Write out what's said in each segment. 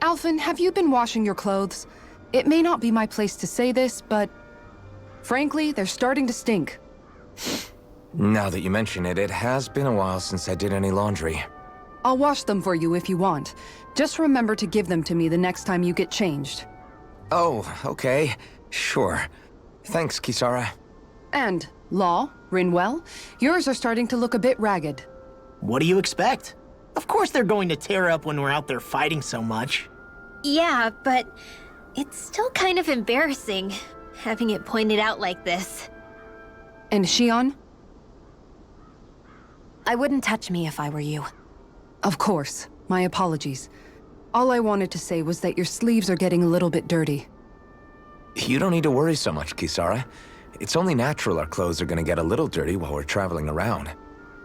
Alphen, have you been washing your clothes? It may not be my place to say this, but frankly, they're starting to stink. Now that you mention it, it has been a while since I did any laundry. I'll wash them for you if you want. Just remember to give them to me the next time you get changed. Oh, okay. Sure. Thanks, Kisara. And, Law, Rinwell, yours are starting to look a bit ragged. What do you expect? Of course they're going to tear up when we're out there fighting so much. Yeah, but it's still kind of embarrassing, having it pointed out like this. And Shion? I wouldn't touch me if I were you. Of course. My apologies. All I wanted to say was that your sleeves are getting a little bit dirty. You don't need to worry so much, Kisara. It's only natural our clothes are gonna get a little dirty while we're traveling around.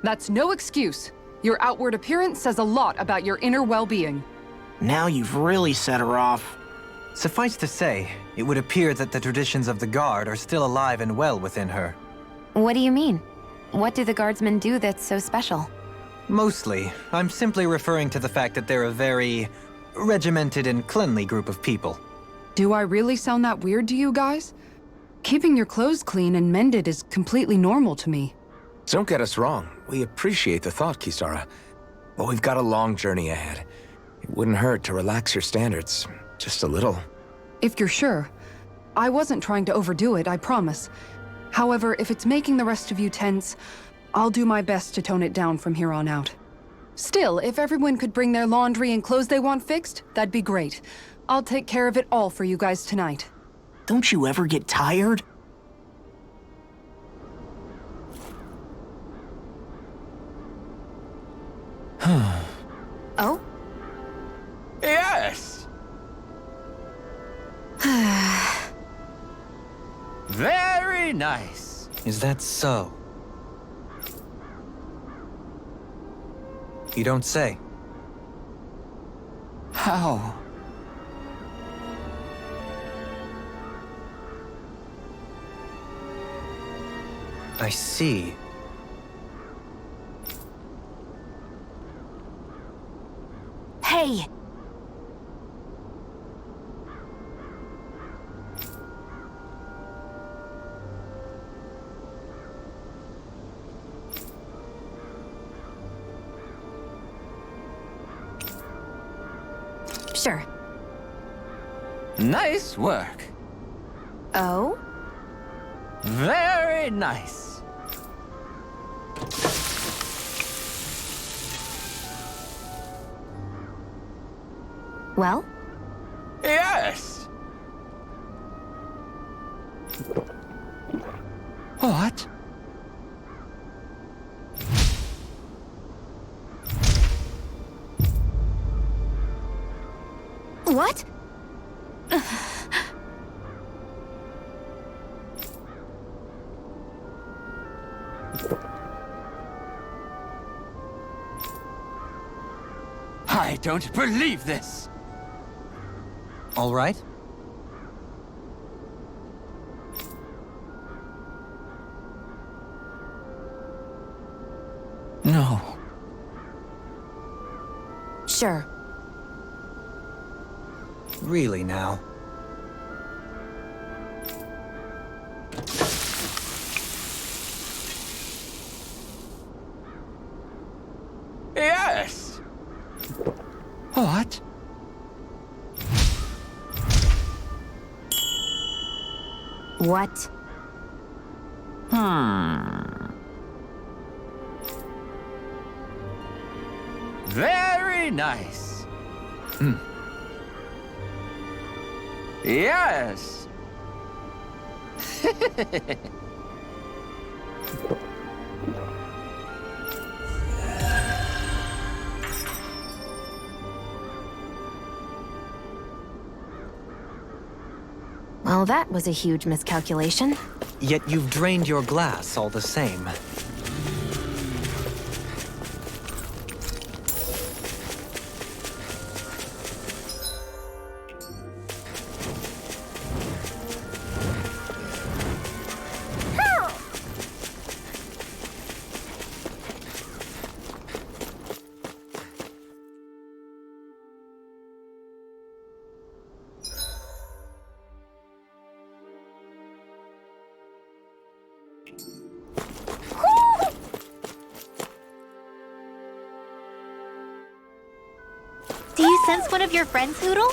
That's no excuse. Your outward appearance says a lot about your inner well-being. Now you've really set her off. Suffice to say, it would appear that the traditions of the Guard are still alive and well within her. What do you mean? What do the Guardsmen do that's so special? Mostly, I'm simply referring to the fact that they're a very regimented and cleanly group of people. Do I really sound that weird to you guys? Keeping your clothes clean and mended is completely normal to me. Don't get us wrong. We appreciate the thought, Kisara. But we've got a long journey ahead. It wouldn't hurt to relax your standards. Just a little. If you're sure. I wasn't trying to overdo it, I promise. However, if it's making the rest of you tense, I'll do my best to tone it down from here on out. Still, if everyone could bring their laundry and clothes they want fixed, that'd be great. I'll take care of it all for you guys tonight. Don't you ever get tired? Oh? Yes! Very nice. Is that so? You don't say. How? I see. Hey! Sure. Nice work. Oh? Very nice. Well? Yes. What? What? I don't believe this. All right? No. Sure. Really now. Yes. What? What? Very nice. Yes. Well, that was a huge miscalculation. Yet you've drained your glass all the same. Do you sense one of your friends, Hoodle?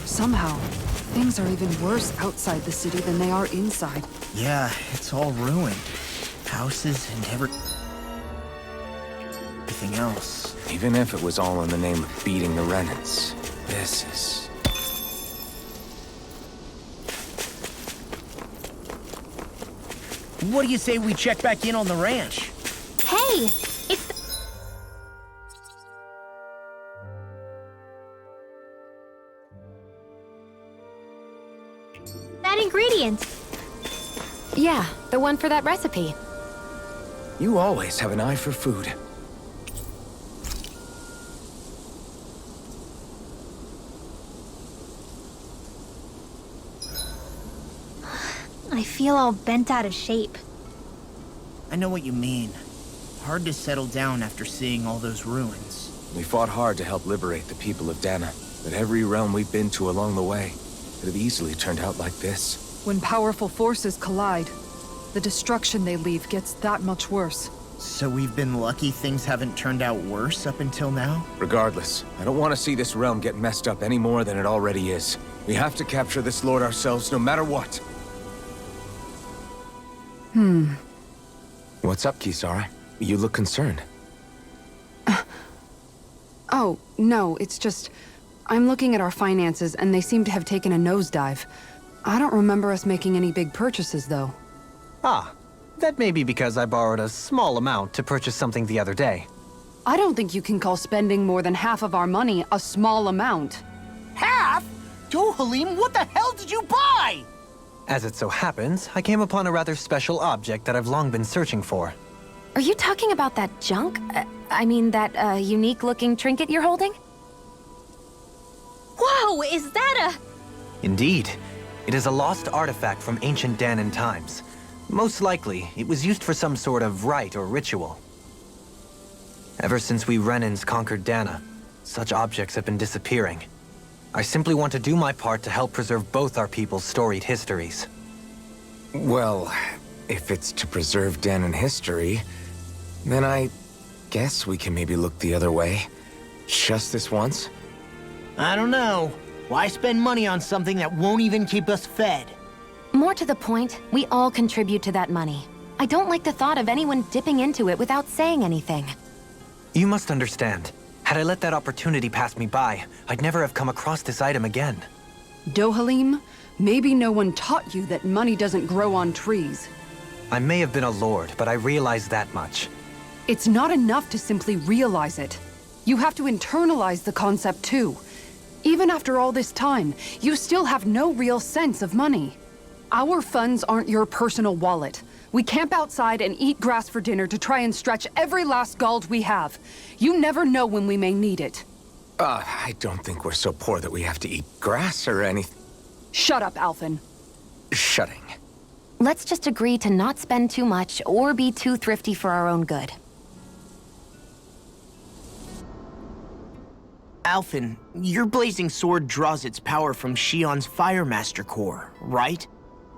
Somehow, things are even worse outside the city than they are inside. Yeah, it's all ruined. Houses and everything else. Even if it was all in the name of beating the Renans, this is... What do you say we check back in on the ranch? Hey, it's that ingredient. Yeah, the one for that recipe. You always have an eye for food. I feel all bent out of shape. I know what you mean. Hard to settle down after seeing all those ruins. We fought hard to help liberate the people of Dana, but every realm we've been to along the way could have easily turned out like this. When powerful forces collide, the destruction they leave gets that much worse. So we've been lucky things haven't turned out worse up until now? Regardless, I don't want to see this realm get messed up any more than it already is. We have to capture this lord ourselves no matter what. What's up, Kisara? You look concerned. Oh, no, it's just... I'm looking at our finances and they seem to have taken a nosedive. I don't remember us making any big purchases, though. Ah, that may be because I borrowed a small amount to purchase something the other day. I don't think you can call spending more than half of our money a small amount. Half? Halim, what the hell did you buy? As it so happens, I came upon a rather special object that I've long been searching for. Are you talking about that junk? I mean, that unique-looking trinket you're holding? Whoa, is that a... Indeed. It is a lost artifact from ancient Danan times. Most likely, it was used for some sort of rite or ritual. Ever since we Renans conquered Dana, such objects have been disappearing. I simply want to do my part to help preserve both our people's storied histories. Well, if it's to preserve Danan history, then I guess we can maybe look the other way. Just this once? I don't know. Why spend money on something that won't even keep us fed? More to the point, we all contribute to that money. I don't like the thought of anyone dipping into it without saying anything. You must understand. Had I let that opportunity pass me by, I'd never have come across this item again. Dohalim, maybe no one taught you that money doesn't grow on trees. I may have been a lord, but I realize that much. It's not enough to simply realize it. You have to internalize the concept too. Even after all this time, you still have no real sense of money. Our funds aren't your personal wallet. We camp outside and eat grass for dinner to try and stretch every last gold we have. You never know when we may need it. I don't think we're so poor that we have to eat grass or anything. Shut up, Alphen. Shutting. Let's just agree to not spend too much or be too thrifty for our own good. Alphen, your blazing sword draws its power from Shion's Fire Master core, right?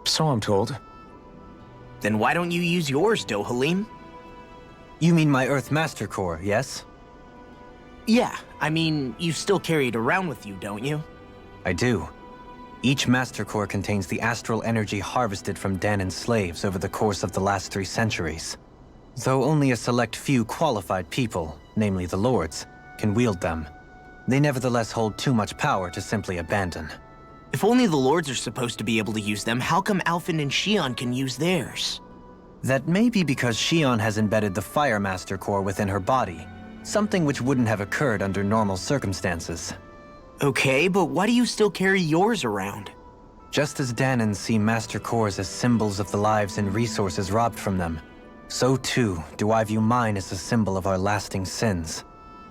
So I'm told. Then why don't you use yours, Dohalim? You mean my Earth Master Core, yes? Yeah, I mean, you still carry it around with you, don't you? I do. Each Master Core contains the astral energy harvested from Danan's slaves over the course of the last 3 centuries. Though only a select few qualified people, namely the Lords, can wield them, they nevertheless hold too much power to simply abandon. If only the Lords are supposed to be able to use them, how come Alphen and Shion can use theirs? That may be because Shion has embedded the Fire Master Core within her body, something which wouldn't have occurred under normal circumstances. Okay, but why do you still carry yours around? Just as Danans see Master Cores as symbols of the lives and resources robbed from them, so too do I view mine as a symbol of our lasting sins.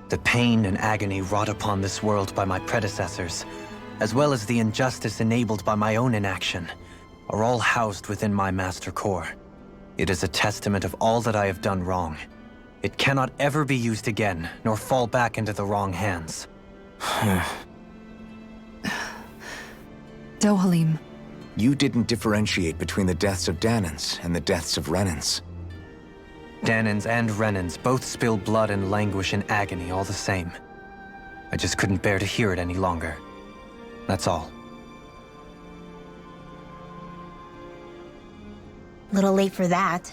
The pain and agony wrought upon this world by my predecessors, as well as the injustice enabled by my own inaction, are all housed within my Master Core. It is a testament of all that I have done wrong. It cannot ever be used again, nor fall back into the wrong hands. Dohalim. You didn't differentiate between the deaths of Danans and the deaths of Renans. Danans and Renans both spill blood and languish in agony all the same. I just couldn't bear to hear it any longer. That's all. Little late for that.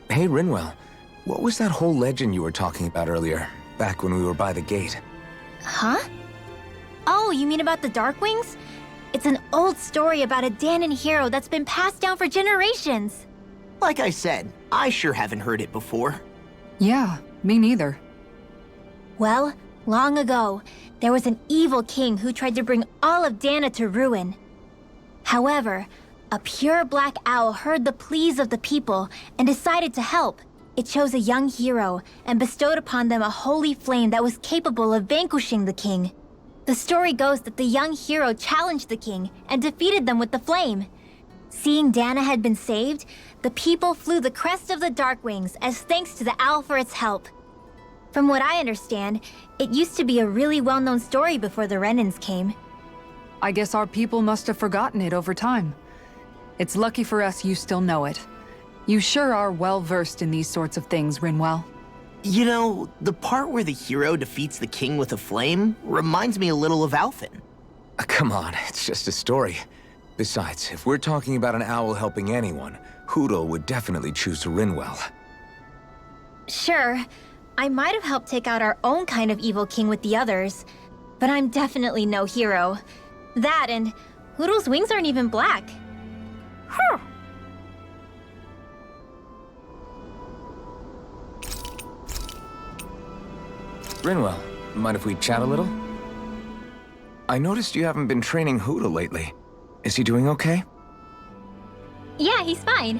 Hey, Rinwell, what was that whole legend you were talking about earlier, back when we were by the gate? Huh? Oh, you mean about the Darkwings? It's an old story about a Danan hero that's been passed down for generations. Like I said, I sure haven't heard it before. Yeah, me neither. Well, long ago, there was an evil king who tried to bring all of Dana to ruin. However, a pure black owl heard the pleas of the people and decided to help. It chose a young hero and bestowed upon them a holy flame that was capable of vanquishing the king. The story goes that the young hero challenged the king and defeated them with the flame. Seeing Dana had been saved, the people flew the crest of the Darkwings as thanks to the owl for its help. From what I understand, it used to be a really well-known story before the Renans came. I guess our people must have forgotten it over time. It's lucky for us you still know it. You sure are well-versed in these sorts of things, Rinwell. You know, the part where the hero defeats the king with a flame reminds me a little of Alphen. Come on, it's just a story. Besides, if we're talking about an owl helping anyone, Hoodle would definitely choose Rinwell. Sure, I might have helped take out our own kind of evil king with the others, but I'm definitely no hero. That and Hoodle's wings aren't even black. Huh. Rinwell, mind if we chat a little? I noticed you haven't been training Hoodle lately. Is he doing okay? Yeah, he's fine.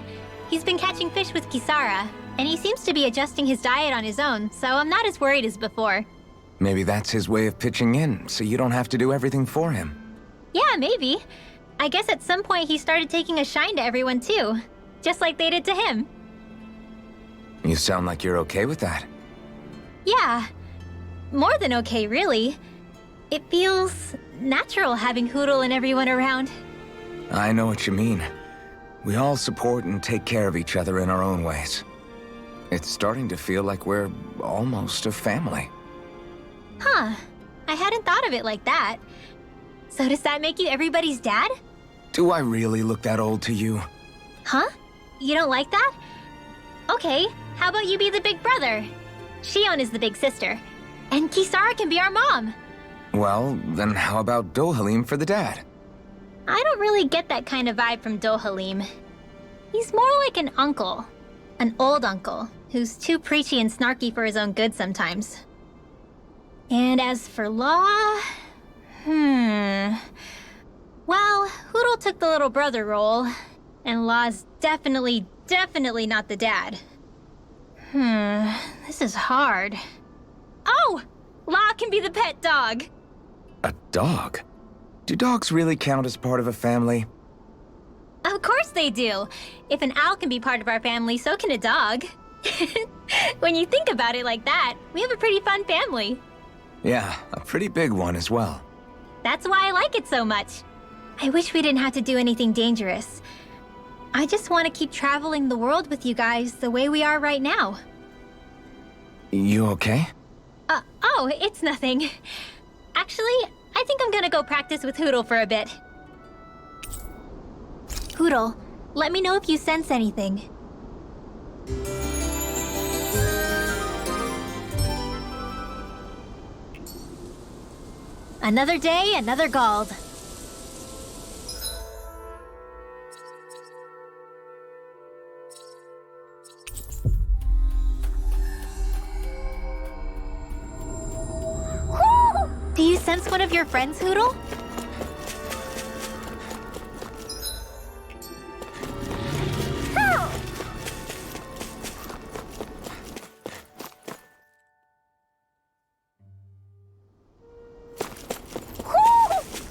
He's been catching fish with Kisara, and he seems to be adjusting his diet on his own, so I'm not as worried as before. Maybe that's his way of pitching in, so you don't have to do everything for him. Yeah, maybe. I guess at some point he started taking a shine to everyone too, just like they did to him. You sound like you're okay with that. Yeah. More than okay, really. It feels natural having Hoodle and everyone around. I know what you mean. We all support and take care of each other in our own ways. It's starting to feel like we're almost a family. Huh. I hadn't thought of it like that. So does that make you everybody's dad? Do I really look that old to you? Huh? You don't like that? Okay, how about you be the big brother? Shion is the big sister. And Kisara can be our mom. Well, then how about Dohalim for the dad? I don't really get that kind of vibe from Dohalim. He's more like an uncle. An old uncle, who's too preachy and snarky for his own good sometimes. And as for Law... Well, Hoodle took the little brother role, and Law's definitely not the dad. This is hard. Oh! Law can be the pet dog! A dog? Do dogs really count as part of a family? Of course they do! If an owl can be part of our family, so can a dog. When you think about it like that, we have a pretty fun family. Yeah, a pretty big one as well. That's why I like it so much. I wish we didn't have to do anything dangerous. I just want to keep traveling the world with you guys the way we are right now. You okay? Oh, it's nothing. Actually, I think I'm gonna go practice with Hoodle for a bit. Hoodle, let me know if you sense anything. Another day, another Gald. Do you sense one of your friends, Hoodle?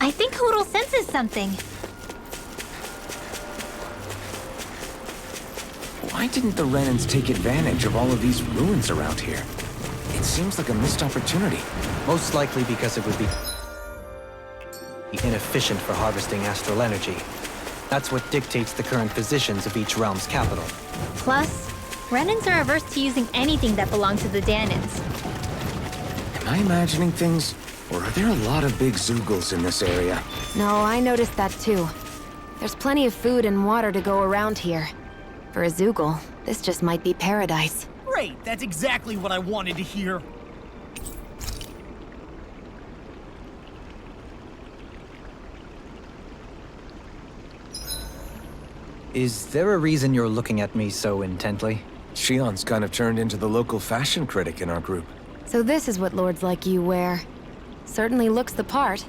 I think Hoodle senses something. Why didn't the Renans take advantage of all of these ruins around here? It seems like a missed opportunity. Most likely because it would be inefficient for harvesting astral energy. That's what dictates the current positions of each realm's capital. Plus, Renans are averse to using anything that belongs to the Danans. Am I imagining things? Or are there a lot of big Zoogles in this area? No, I noticed that too. There's plenty of food and water to go around here. For a Zoogle, this just might be paradise. Great, that's exactly what I wanted to hear. Is there a reason you're looking at me so intently? Shion's kind of turned into the local fashion critic in our group. So this is what lords like you wear. Certainly looks the part.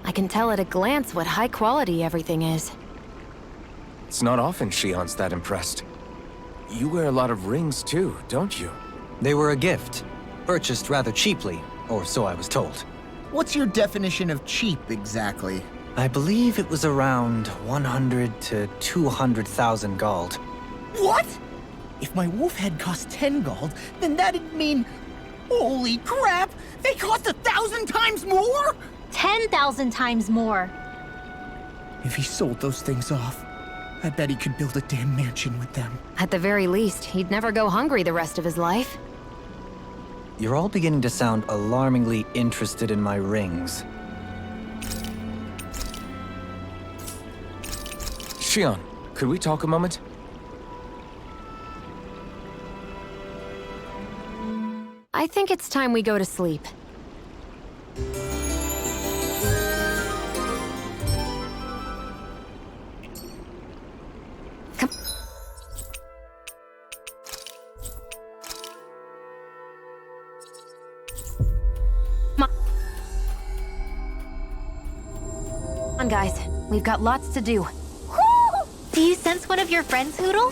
I can tell at a glance what high quality everything is. It's not often Shion's that impressed. You wear a lot of rings too, don't you? They were a gift, purchased rather cheaply, or so I was told. What's your definition of cheap, exactly? I believe it was around 100 to 200,000 gold. What? If my wolf head cost 10 gold, then that'd mean... Holy crap! They cost 1,000 times more?! 10,000 times more. If he sold those things off, I bet he could build a damn mansion with them. At the very least, he'd never go hungry the rest of his life. You're all beginning to sound alarmingly interested in my rings. Shion, could we talk a moment? I think it's time we go to sleep. Come on, guys. We've got lots to do. Woo! Do you sense one of your friends, Hoodle?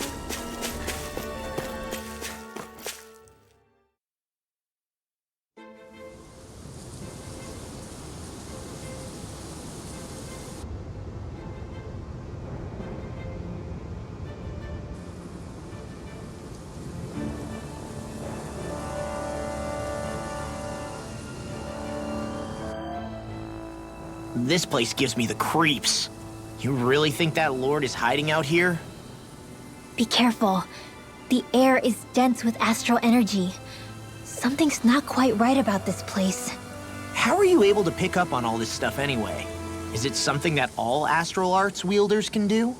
This place gives me the creeps. You really think that lord is hiding out here? Be careful. The air is dense with astral energy. Something's not quite right about this place. How are you able to pick up on all this stuff anyway? Is it something that all astral arts wielders can do?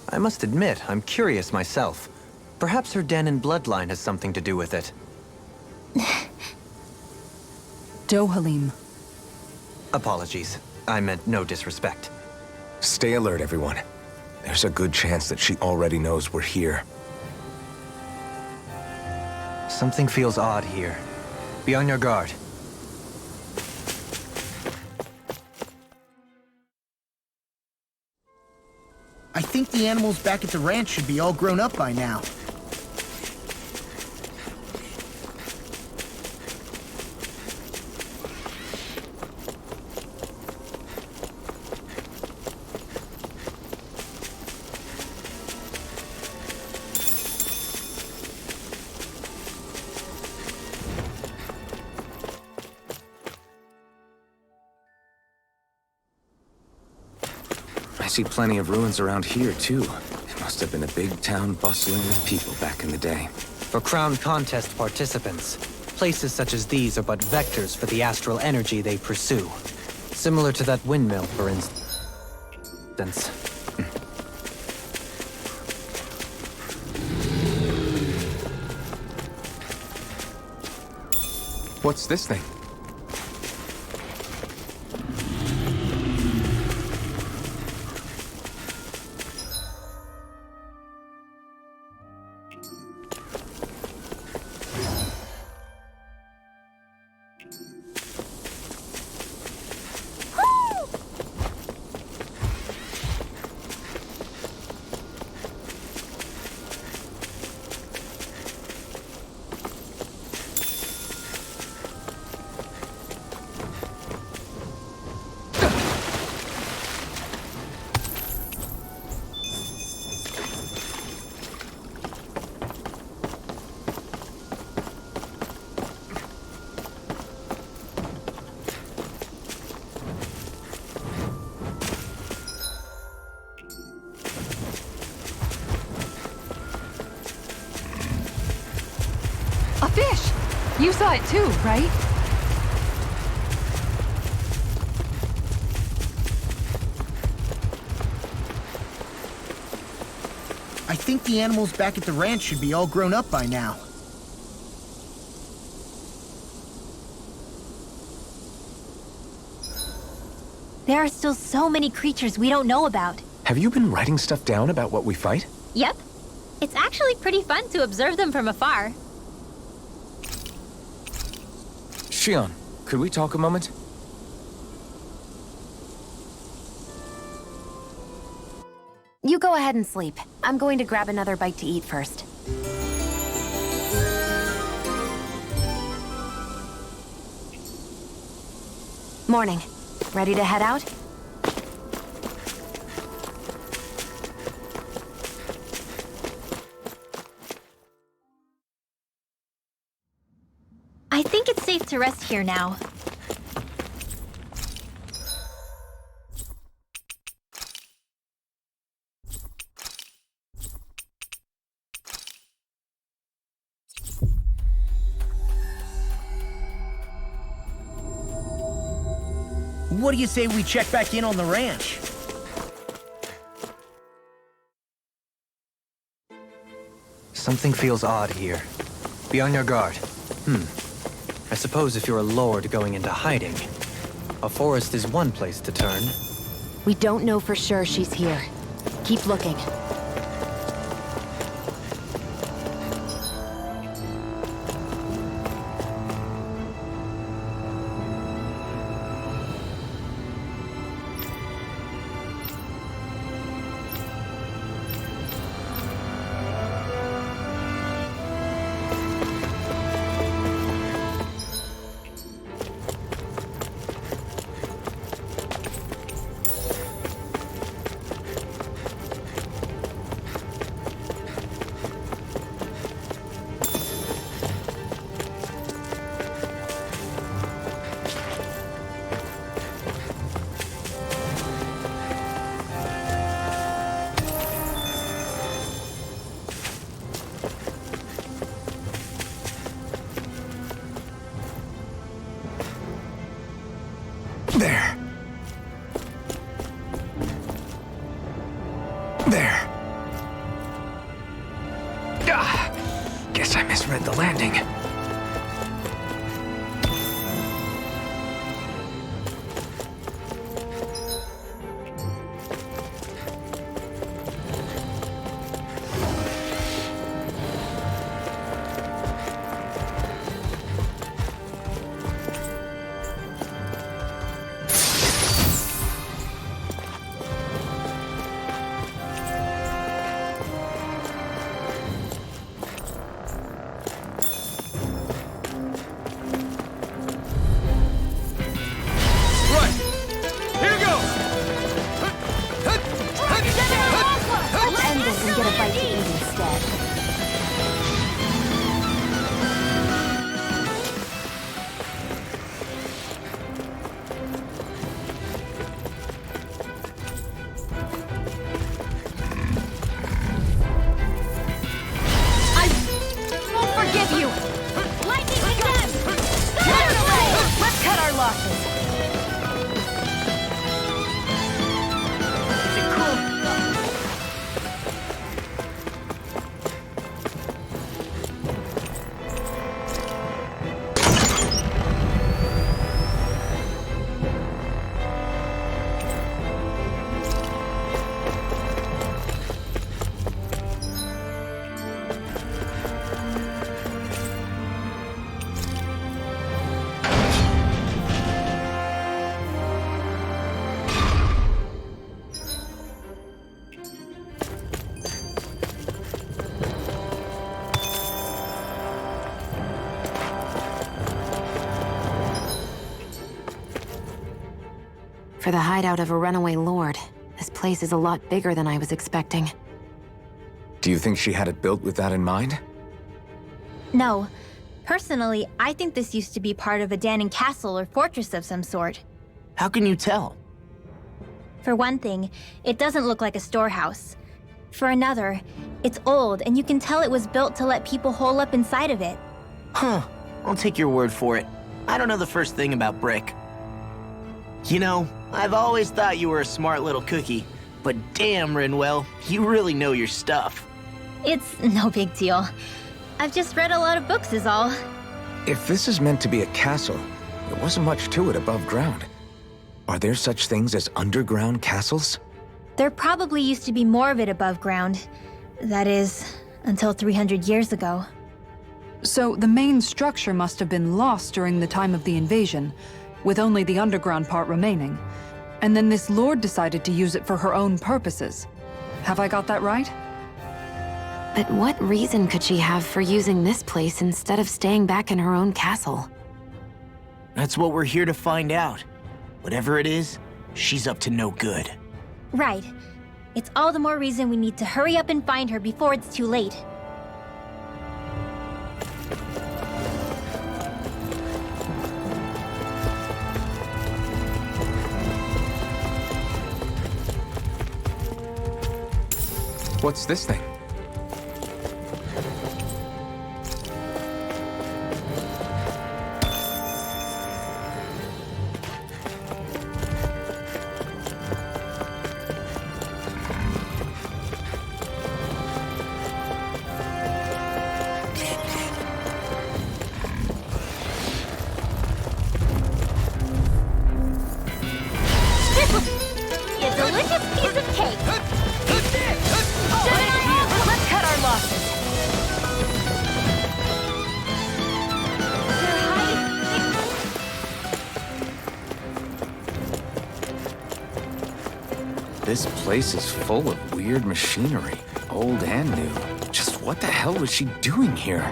I must admit, I'm curious myself. Perhaps her Danan bloodline has something to do with it. Dohalim. Apologies. I meant no disrespect. Stay alert, everyone. There's a good chance that she already knows we're here. Something feels odd here. Be on your guard. I think the animals back at the ranch should be all grown up by now. I see plenty of ruins around here, too. It must have been a big town bustling with people back in the day. For crown contest participants, places such as these are but vectors for the astral energy they pursue. Similar to that windmill, for instance. What's this thing? fish! You saw it too, right? I think the animals back at the ranch should be all grown up by now. There are still so many creatures we don't know about. Have you been writing stuff down about what we fight? Yep. It's actually pretty fun to observe them from afar. Shion, could we talk a moment? You go ahead and sleep. I'm going to grab another bite to eat first. Morning. Ready to head out? I think it's safe to rest here now. What do you say we check back in on the ranch? Something feels odd here. Be on your guard. I suppose if you're a lord going into hiding, a forest is one place to turn. We don't know for sure she's here. Keep looking. There. There. Guess I misread the landing. For the hideout of a runaway lord, this place is a lot bigger than I was expecting. Do you think she had it built with that in mind? No. Personally, I think this used to be part of a Danon castle or fortress of some sort. How can you tell? For one thing, it doesn't look like a storehouse. For another, it's old and you can tell it was built to let people hole up inside of it. Huh. I'll take your word for it. I don't know the first thing about brick. You know, I've always thought you were a smart little cookie, but damn, Rinwell, you really know your stuff. It's no big deal. I've just read a lot of books is all. If this is meant to be a castle, there wasn't much to it above ground. Are there such things as underground castles? There probably used to be more of it above ground. That is, until 300 years ago. So the main structure must have been lost during the time of the invasion, with only the underground part remaining. And then this lord decided to use it for her own purposes. Have I got that right? But what reason could she have for using this place instead of staying back in her own castle? That's what we're here to find out. Whatever it is, she's up to no good. Right. It's all the more reason we need to hurry up and find her before it's too late. What's this thing? A delicious piece of cake! Let's cut our losses. This place is full of weird machinery, old and new. Just what the hell was she doing here?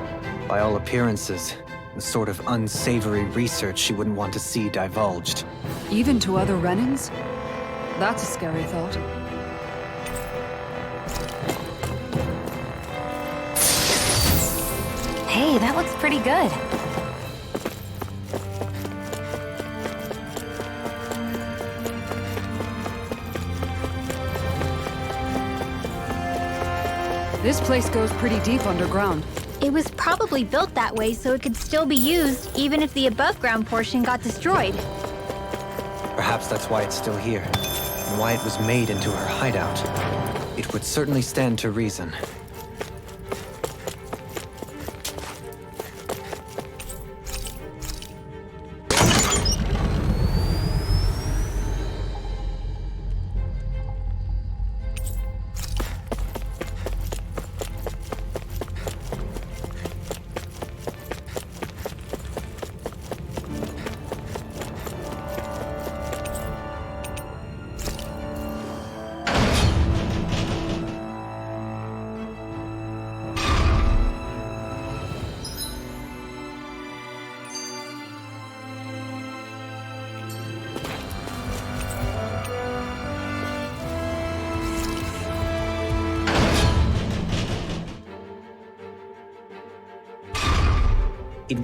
By all appearances, the sort of unsavory research she wouldn't want to see divulged. Even to other Renans? That's a scary thought. Hey, that looks pretty good. This place goes pretty deep underground. It was probably built that way so it could still be used even if the above-ground portion got destroyed. Perhaps that's why it's still here, and why it was made into her hideout. It would certainly stand to reason. It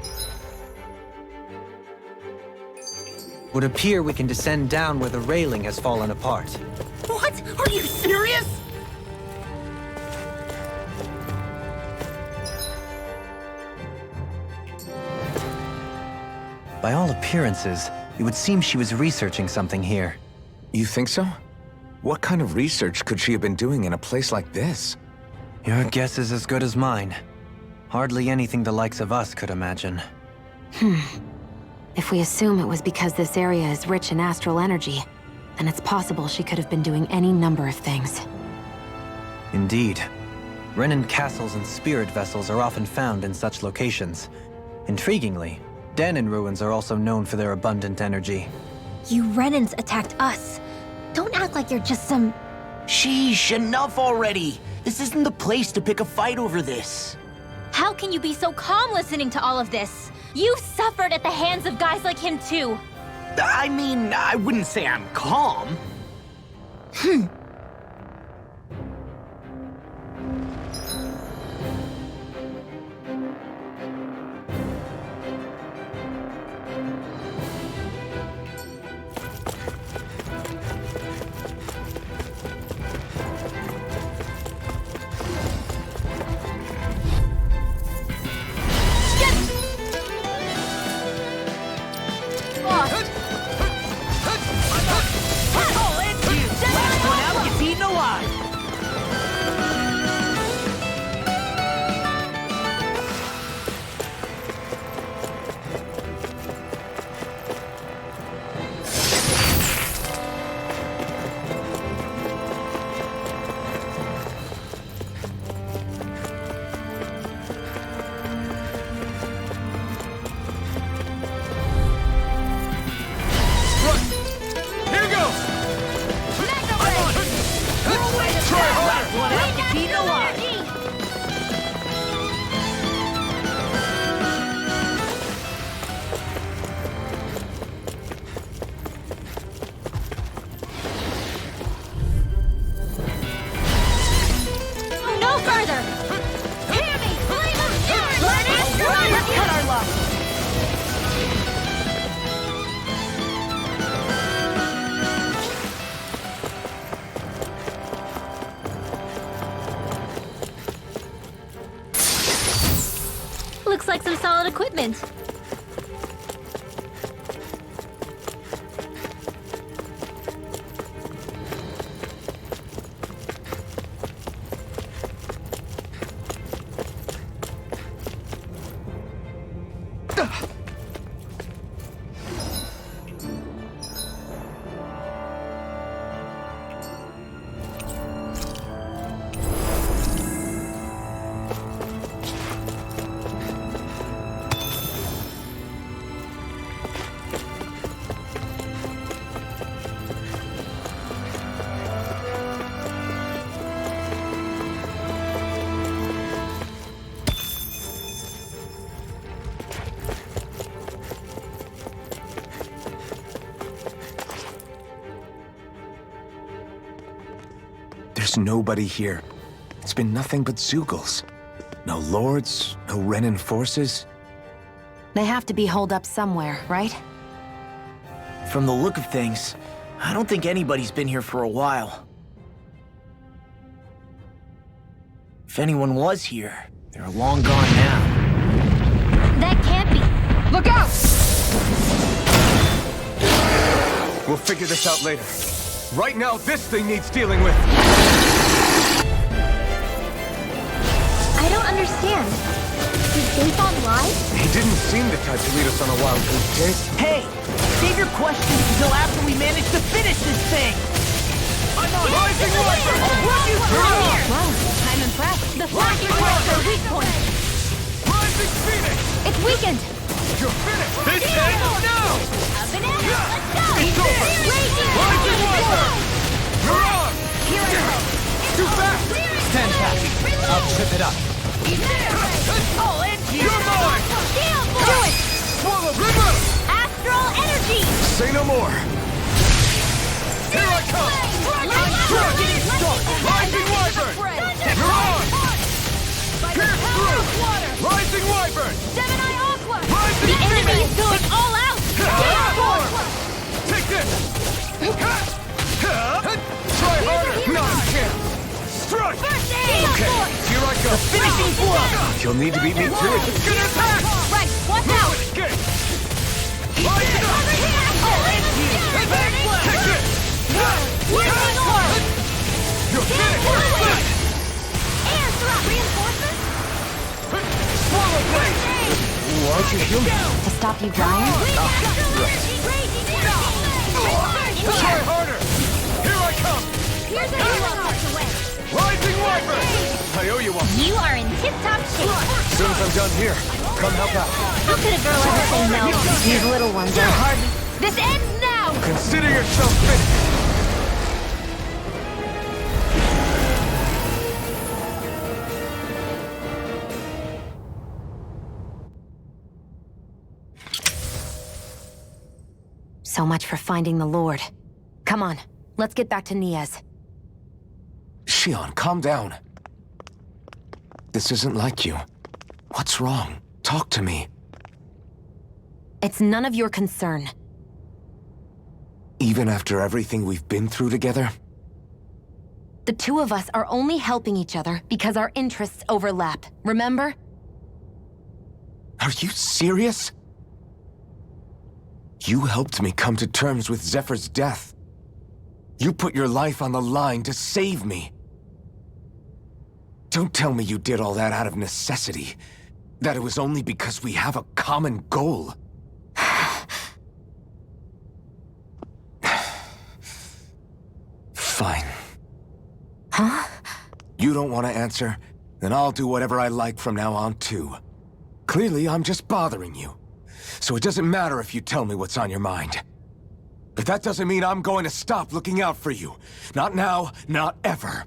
would appear we can descend down where the railing has fallen apart. What? Are you serious? By all appearances, it would seem she was researching something here. You think so? What kind of research could she have been doing in a place like this? Your guess is as good as mine. Hardly anything the likes of us could imagine. If we assume it was because this area is rich in astral energy, then it's possible she could have been doing any number of things. Indeed. Renan castles and spirit vessels are often found in such locations. Intriguingly, Dahnan ruins are also known for their abundant energy. You Renans attacked us. Don't act like you're just some... Sheesh, enough already. This isn't the place to pick a fight over this. How can you be so calm listening to all of this? You suffered at the hands of guys like him too. I mean, I wouldn't say I'm calm. some solid equipment. There's nobody here. It's been nothing but Zeugles. No lords, no Renan forces. They have to be holed up somewhere, right? From the look of things, I don't think anybody's been here for a while. If anyone was here, they're long gone now. That can't be. Look out! We'll figure this out later. Right now, this thing needs dealing with. I don't understand. Did Zaphon lie? He didn't seem the type to lead us on a wild goose chase. Hey! Save your questions until after we manage to finish this thing! I'm on Rising Rider! I'll run you through! Wow, I'm impressed. The flash requires a weak point. Rising Phoenix! It's weakened. You're finished! This ends now! Up and at it. Let's go! It's over! Raging Rising Rider! You're on! Here I go. Too fast! Stand back. I'll trip it up. I'll end you! You're mine! Shield for do it! Swallow River! Astral energy! Say no more. Here I come! I'm just getting started! Rising Wyvern! You're on! Pierce through! Rising Wyvern! Gemini Aqua! Rising The enemy Phoenix! is going all out! Take this! Try harder! Not a chance! Strike! First aid! Okay, here I go. Finishing blow! You'll need to beat me to it. It's gonna attack! Right, watch out! Escape! Rising up! I'll end you! Take it! Lightning orb! You're finished! Air thrust! Reinforcements? Swallow blade! Why'd you kill me? To stop you dying? Try harder! Here I come! Here's a helicopter away! Rising Wyvern! I owe you one. You are in tip-top shape! As soon as I'm done here, come help out. How could a girl ever say no? These little ones are hardly... This ends now! Consider yourself finished. So much for finding the Lord. Come on, let's get back to Niaz. Shion, calm down. This isn't like you. What's wrong? Talk to me. It's none of your concern. Even after everything we've been through together? The two of us are only helping each other because our interests overlap, remember? Are you serious? You helped me come to terms with Zephyr's death. You put your life on the line to save me. Don't tell me you did all that out of necessity. That it was only because we have a common goal. Fine. Huh? You don't want to answer? Then I'll do whatever I like from now on, too. Clearly, I'm just bothering you. So it doesn't matter if you tell me what's on your mind. But that doesn't mean I'm going to stop looking out for you. Not now, not ever.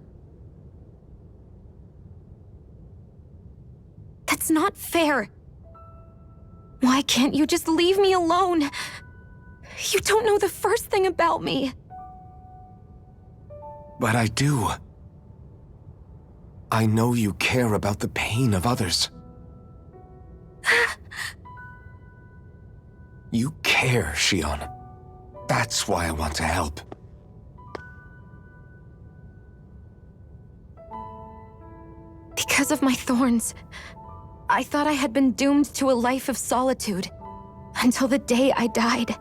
That's not fair. Why can't you just leave me alone? You don't know the first thing about me. But I do. I know you care about the pain of others. You care, Shion. That's why I want to help. Because of my thorns, I thought I had been doomed to a life of solitude. Until the day I died.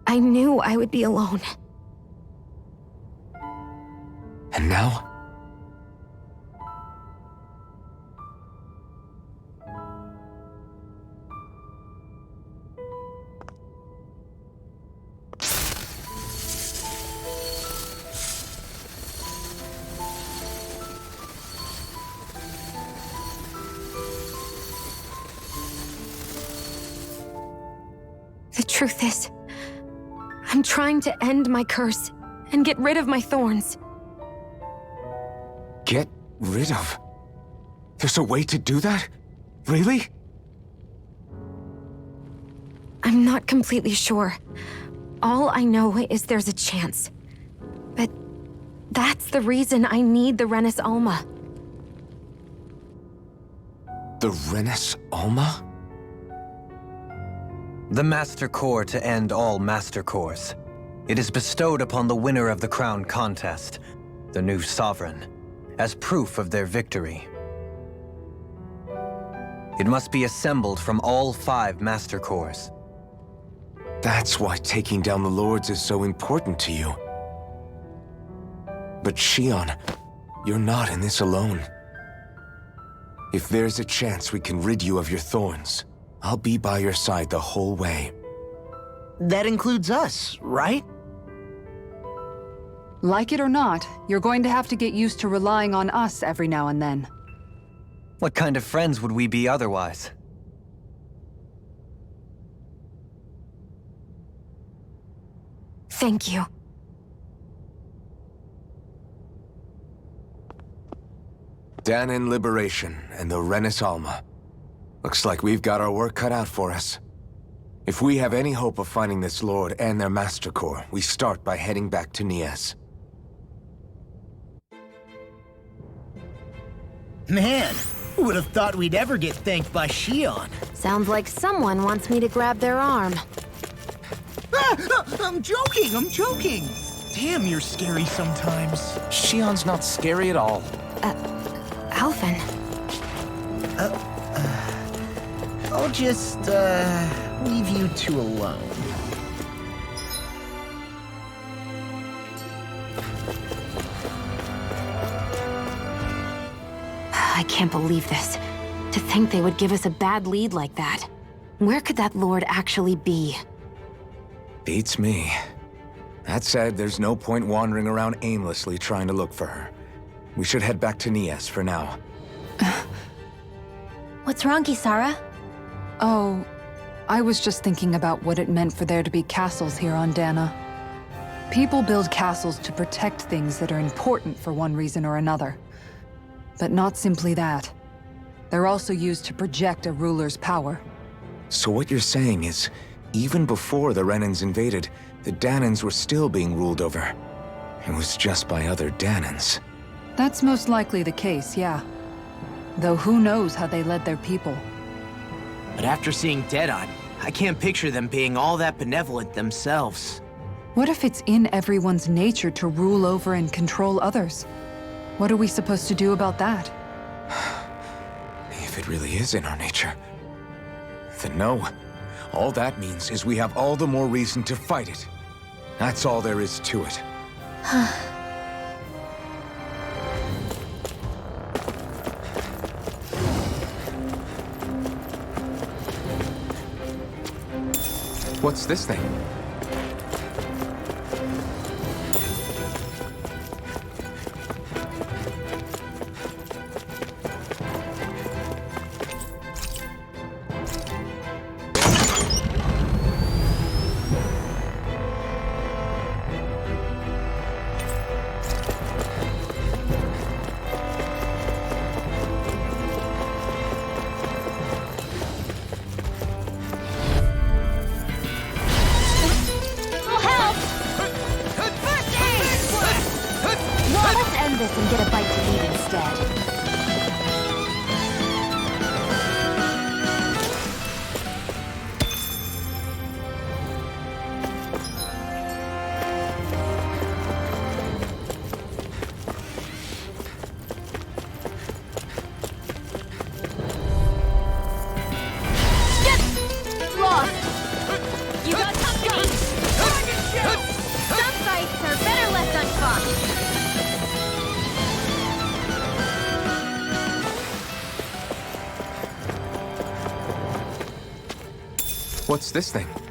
I knew I would be alone. And now? The truth is, I'm trying to end my curse and get rid of my thorns. Get rid of? There's a way to do that? Really? I'm not completely sure. All I know is there's a chance. But that's the reason I need the Renis Alma. The Renis Alma? The Master Core to end all Master Cores. It is bestowed upon the winner of the Crown Contest, the new Sovereign, as proof of their victory. It must be assembled from all 5 Master Cores. That's why taking down the Lords is so important to you. But Shion, you're not in this alone. If there's a chance we can rid you of your thorns, I'll be by your side the whole way. That includes us, right? Like it or not, you're going to have to get used to relying on us every now and then. What kind of friends would we be otherwise? Thank you. Dahnan Liberation and the Renis Alma. Looks like we've got our work cut out for us. If we have any hope of finding this Lord and their Master Core, we start by heading back to Nias. Man, who would have thought we'd ever get thanked by Shion? Sounds like someone wants me to grab their arm. I'm joking! Damn, you're scary sometimes. Shion's not scary at all. Alvin. I'll just, leave you two alone. I can't believe this. To think they would give us a bad lead like that. Where could that Lord actually be? Beats me. That said, there's no point wandering around aimlessly trying to look for her. We should head back to Nias for now. What's wrong, Kisara? Oh, I was just thinking about what it meant for there to be castles here on Dana. People build castles to protect things that are important for one reason or another. But not simply that. They're also used to project a ruler's power. So what you're saying is, even before the Renans invaded, the Dahnans were still being ruled over. It was just by other Dahnans. That's most likely the case, yeah. Though who knows how they led their people. But after seeing Deadeye, I can't picture them being all that benevolent themselves. What if it's in everyone's nature to rule over and control others? What are we supposed to do about that? If it really is in our nature, then no. All that means is we have all the more reason to fight it. That's all there is to it. What's this thing? This and get a bite to eat instead. What's this thing?